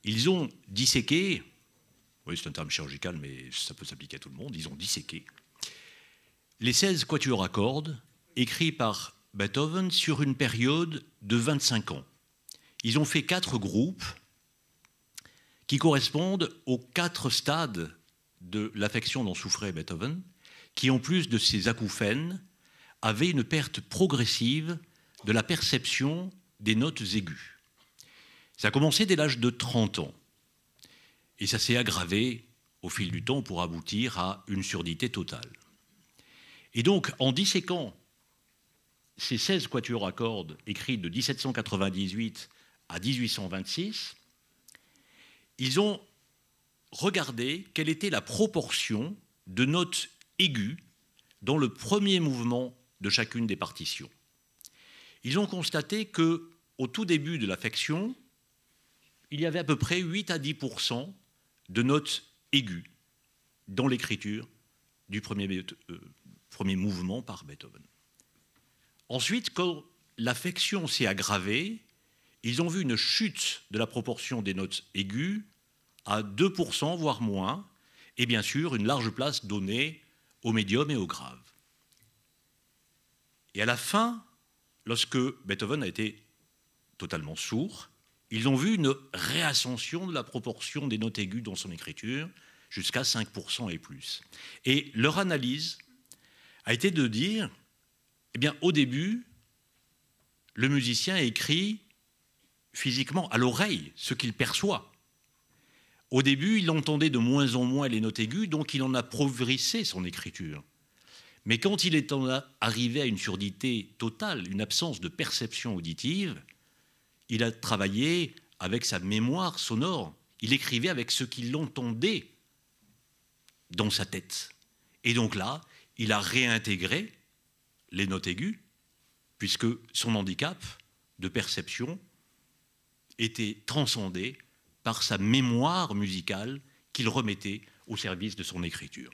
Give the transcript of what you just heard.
ils ont disséqué, oui c'est un terme chirurgical mais ça peut s'appliquer à tout le monde, ils ont disséqué les 16 quatuors à cordes écrits par Beethoven sur une période de 25 ans. Ils ont fait 4 groupes qui correspondent aux 4 stades de l'affection dont souffrait Beethoven, qui en plus de ces acouphènes, avaient une perte progressive de la perception des notes aiguës. Ça a commencé dès l'âge de 30 ans. Et ça s'est aggravé au fil du temps pour aboutir à une surdité totale. Et donc, en disséquant ces 16 quatuors à cordes écrits de 1798 à 1826, ils ont regardé quelle était la proportion de notes aiguës dans le premier mouvement de chacune des partitions. Ils ont constaté qu'au tout début de l'affection, il y avait à peu près 8 à 10% de notes aiguës dans l'écriture du premier mouvement par Beethoven. Ensuite, quand l'affection s'est aggravée, ils ont vu une chute de la proportion des notes aiguës à 2%, voire moins, et bien sûr une large place donnée au médium et au grave. Et à la fin, lorsque Beethoven a été totalement sourd, ils ont vu une réascension de la proportion des notes aiguës dans son écriture, jusqu'à 5% et plus. Et leur analyse a été de dire, eh bien, au début, le musicien écrit physiquement, à l'oreille, ce qu'il perçoit. Au début, il entendait de moins en moins les notes aiguës, donc il en a appauvrissé son écriture. Mais quand il est arrivé à une surdité totale, une absence de perception auditive, il a travaillé avec sa mémoire sonore. Il écrivait avec ce qu'il entendait dans sa tête. Et donc là, il a réintégré les notes aiguës, puisque son handicap de perception était transcendé par sa mémoire musicale qu'il remettait au service de son écriture.